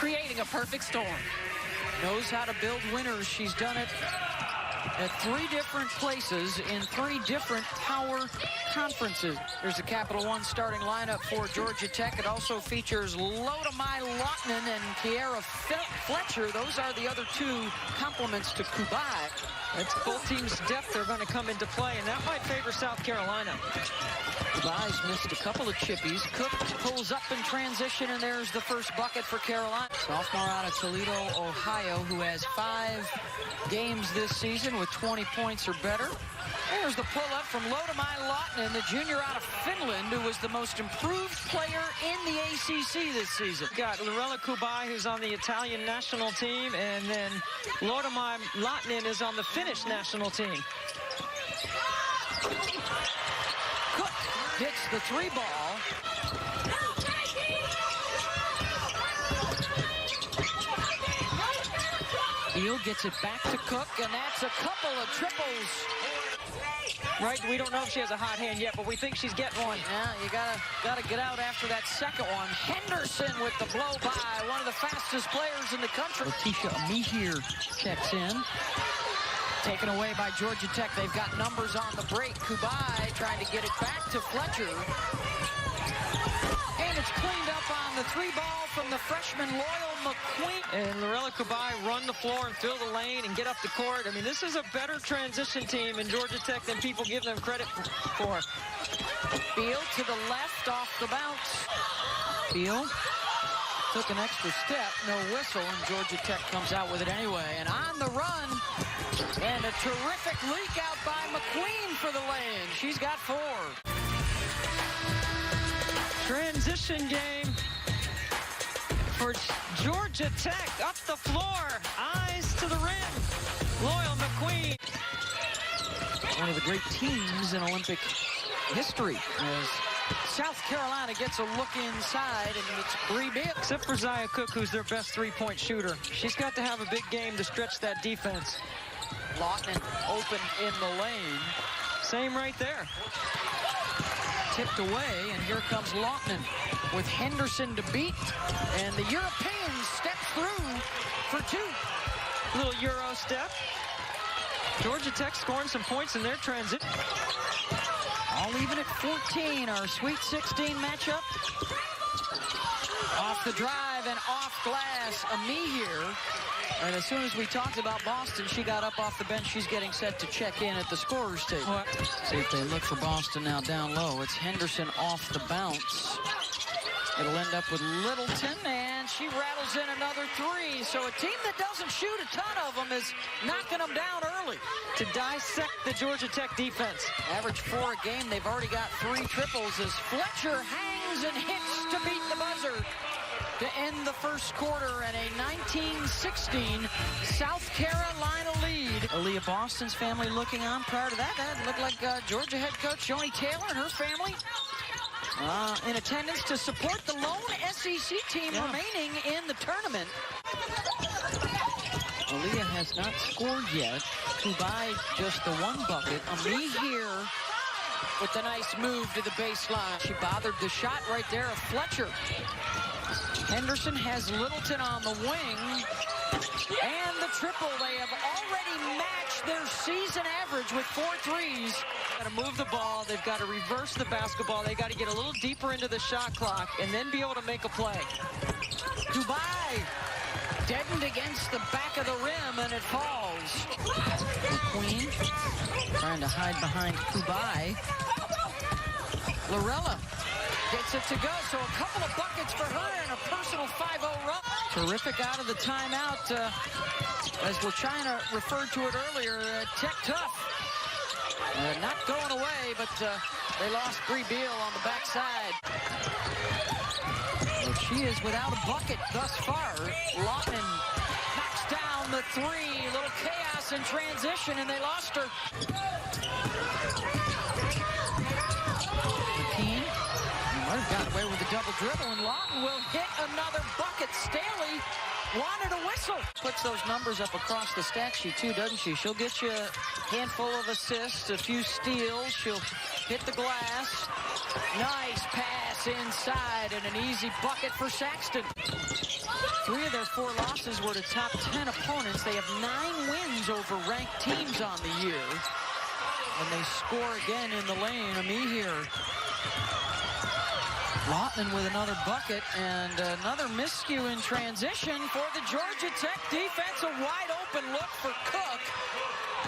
creating a perfect storm. Knows how to build winners. She's done it at 3 different places in 3 different power conferences. There's the Capital One starting lineup for Georgia Tech. It also features Lodamai Lautinen and Kiera Fletcher. Those are the other 2 complements to Kubai. That's both teams' depth are going to come into play, and that might favor South Carolina. Kubai's missed a couple of chippies. Cooke pulls up in transition, and there's the first bucket for Carolina. Sophomore out of Toledo, Ohio, who has 5 games this season with 20 points or better. There's the pull-up from Lodamai Lautinen, the junior out of Finland, who was the most improved player in the ACC this season. Got Lorella Kubai, who's on the Italian national team, and then Lodamai Lautinen is on the Finnish national team. Cooke hits the 3 ball. Beal gets it back to Cooke, and that's a couple of triples. Right, we don't know if she has a hot hand yet, but we think she's getting one. Yeah, you gotta get out after that second one. Henderson with the blow by, one of the fastest players in the country. Letitia Amihir checks in. Taken away by Georgia Tech. They've got numbers on the break. Kubai trying to get it back to Fletcher. And it's cleaned up on the 3 ball from the freshman Loyal McQueen. And Lorella Kubai run the floor and fill the lane and get up the court. I mean, this is a better transition team in Georgia Tech than people give them credit for. Beal to the left off the bounce. Beal took an extra step, no whistle, and Georgia Tech comes out with it anyway. And on the run, and a terrific leak out by McQueen for the lane. She's got 4. Transition game for Georgia Tech. Up the floor, eyes to the rim. Loyal McQueen. One of the great teams in Olympic history as South Carolina gets a look inside, and it's Bree Beal. Except for Zia Cooke, who's their best 3-point shooter. She's got to have a big game to stretch that defense. Lautinen open in the lane. Same right there. Tipped away, and here comes Lautinen with Henderson to beat, and the European steps through for 2. Little Euro step. Georgia Tech scoring some points in their transit. All even at 14, our Sweet 16 matchup. Off the drive and off glass, Amihir. And as soon as we talked about Boston, she got up off the bench. She's getting set to check in at the scorer's table. See if they look for Boston now down low. It's Henderson off the bounce. It'll end up with Littleton, and she rattles in another 3. So a team that doesn't shoot a ton of them is knocking them down early. To dissect the Georgia Tech defense. Average 4 a game. They've already got 3 triples as Fletcher hangs and hits to beat the buzzer to end the first quarter and a 19-16 South Carolina lead. Aaliyah Boston's family looking on. Prior to that, it looked like Georgia head coach Joni Taylor and her family in attendance to support the lone SEC team remaining in the tournament. Aaliyah has not scored yet. Kubai just the 1 bucket. Amihir with the nice move to the baseline. She bothered the shot right there of Fletcher. Henderson has Littleton on the wing. And the triple. They have already matched their season average with 4 threes. Got to move the ball. They've got to reverse the basketball. They got to get a little deeper into the shot clock and then be able to make a play. Kubai deadened against the back of the rim, and it falls. McQueen trying to hide behind Kubai. Lorella gets it to go, so a couple of buckets for her and a personal 5-0 run. Terrific out of the timeout. As LaChina referred to it earlier, Tech tough. Not going away, but they lost Bree Beal on the backside. Well, she is without a bucket thus far. Lautinen knocks down the 3. Little chaos in transition, and they lost her. McKean might have gotten away with a double dribble, and Lawton will hit another bucket. Staley wanted a whistle. Puts those numbers up across the stat sheet too, doesn't she? She'll get you a handful of assists, a few steals. She'll hit the glass. Nice pass inside and an easy bucket for Saxton. 3 of their 4 losses were to top 10 opponents. They have 9 wins over ranked teams on the year. And they score again in the lane. Ami here. Lautman with another bucket and another miscue in transition for the Georgia Tech defense. A wide open look for Cooke.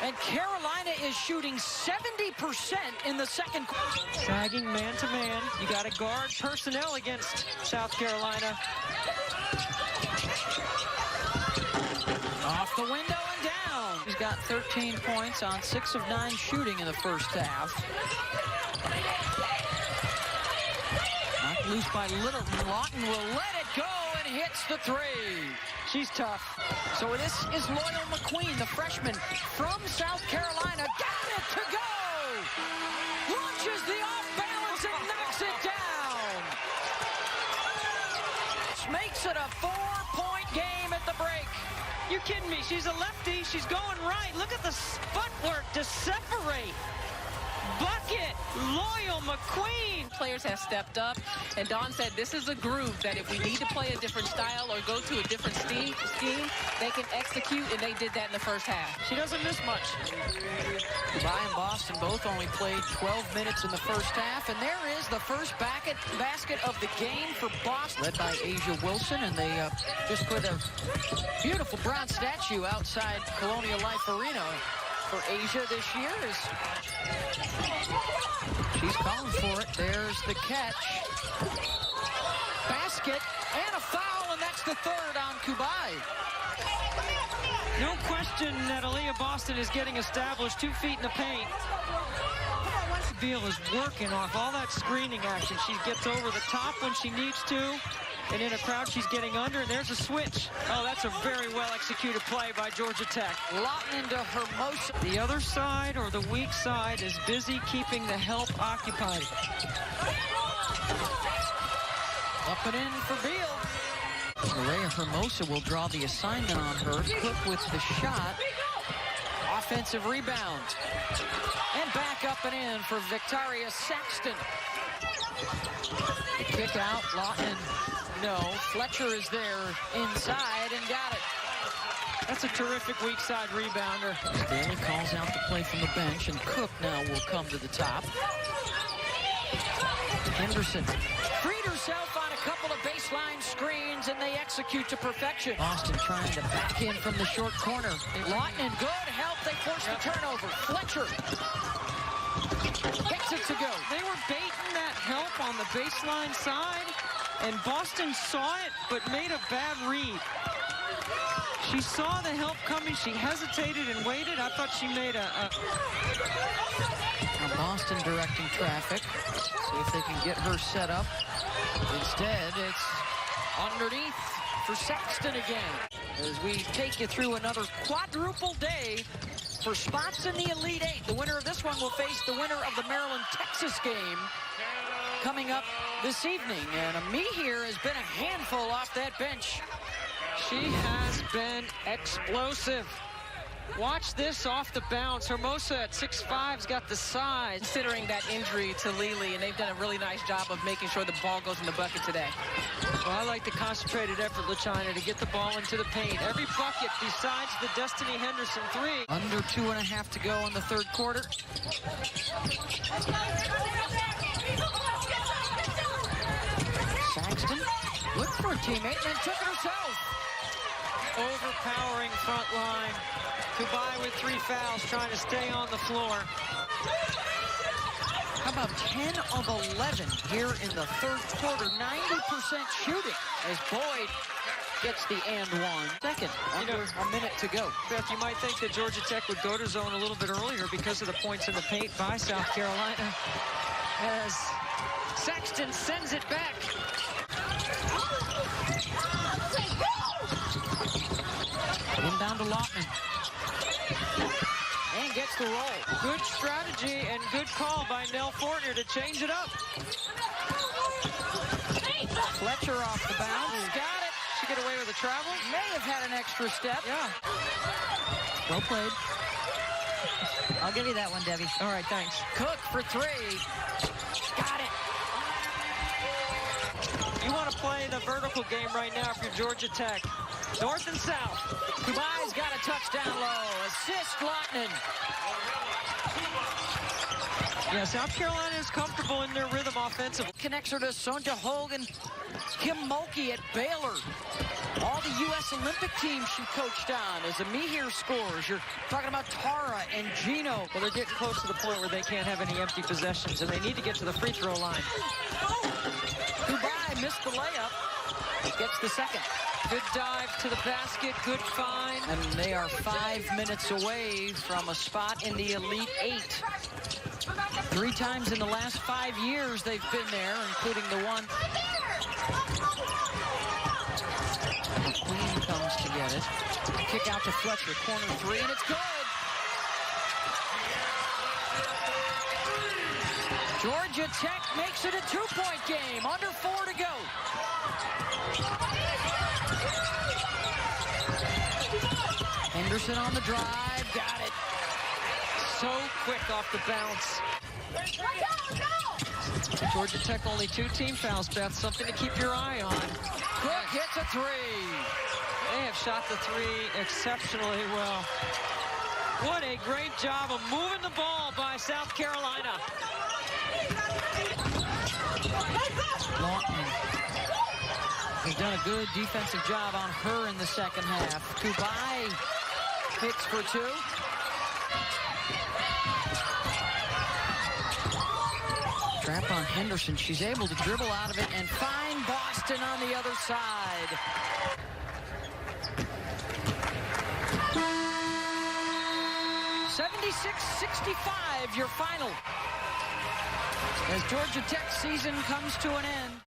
And Carolina is shooting 70% in the second quarter. Sagging man-to-man. You got to guard personnel against South Carolina. Off the window and down. He's got 13 points on 6 of 9 shooting in the first half. Knocked loose by Littleton. Lawton will let it go and hits the 3. She's tough. So this is Loyal McQueen, the freshman from South Carolina. Got it to go! Launches the off-balance and knocks it down. Makes it a 4-point game at the break. You kidding me? She's a lefty. She's going right. Look at the footwork to separate. Bucket, Loyal McQueen. Players have stepped up, and Dawn said this is a groove that if we need to play a different style or go to a different scheme, they can execute, and they did that in the first half. She doesn't miss much. Dubai and Boston both only played 12 minutes in the first half, and there is the first basket of the game for Boston, led by Asia Wilson, and they just put a beautiful bronze statue outside Colonial Life Arena for Asia this year. She's calling for it. There's the catch. Basket and a foul, and that's the 3rd on Kubai. No question that Aaliyah Boston is getting established 2 feet in the paint. Beal is working off all that screening action. She gets over the top when she needs to. And in a crowd, she's getting under, and there's a switch. Oh, that's a very well-executed play by Georgia Tech. Lawton into Hermosa. The other side, or the weak side, is busy keeping the help occupied. Up and in for Beal. Maria Hermosa will draw the assignment on her. Cooke with the shot. Offensive rebound. And back up and in for Victoria Saxton. The kick out, Lawton. No, Fletcher is there inside and got it. That's a terrific weak side rebounder. Staley calls out the play from the bench, and Cooke now will come to the top. Henderson freed herself on a couple of baseline screens, and they execute to perfection. Boston trying to back in from the short corner. Lawton in good help. They force the turnover. Fletcher gets it to go. They were baiting that help on the baseline side, and Boston saw it, but made a bad read. She saw the help coming. She hesitated and waited. I thought she made Now Boston directing traffic. See if they can get her set up. Instead, it's underneath for Saxton again. As we take you through another quadruple day for spots in the Elite Eight. The winner of this one will face the winner of the Maryland-Texas game coming up this evening. And Ami here has been a handful off that bench. She has been explosive. Watch this off the bounce. Hermosa at 6'5" got the size. Considering that injury to Lily, and they've done a really nice job of making sure the ball goes in the bucket today. Well, I like the concentrated effort, LaChina, to get the ball into the paint. Every bucket besides the Destiny Henderson 3. Under 2.5 to go in the third quarter. Saxton looked for a teammate and then took it herself. Overpowering front line. Kubai with 3 fouls, trying to stay on the floor. How about 10 of 11 here in the third quarter? 90% shooting as Boyd gets the and one. Second, under a minute to go. Beth, you might think that Georgia Tech would go to zone a little bit earlier because of the points in the paint by South Carolina. As Saxton sends it back. Inbound to Lautman. And gets the roll. Good strategy and good call by Nell Fortner to change it up. Fletcher off the bounce. Got it. She get away with a travel. May have had an extra step. Yeah. Well played. I'll give you that one, Debbie. All right, thanks. Cooke for 3. Got it. You want to play the vertical game right now for Georgia Tech. North and south. Kubai's got a touchdown low. Assist Lottman. Yeah, South Carolina is comfortable in their rhythm offensively. Connects her to Sonja Hogan. Kim Mulkey at Baylor. All the U.S. Olympic teams she coached on as Amihir scores. You're talking about Tara and Gino. Well, they're getting close to the point where they can't have any empty possessions, and they need to get to the free throw line. Kubai missed the layup. Gets the second. Good dive to the basket, good find. And they are 5 minutes away from a spot in the Elite Eight. 3 times in the last 5 years they've been there, including the one. Queen comes to get it. Kick out to Fletcher, corner 3, and it's good. Georgia Tech makes it a 2-point game, under 4 to go. Henderson on the drive, got it. So quick off the bounce. Georgia Tech only 2 team fouls, Beth. Something to keep your eye on. Cooke hits a 3. They have shot the 3 exceptionally well. What a great job of moving the ball by South Carolina. Lawton. They've done a good defensive job on her in the second half. Kubai hits for 2. Trap on Henderson. She's able to dribble out of it and find Boston on the other side. .66-65 your final. As Georgia Tech's season comes to an end.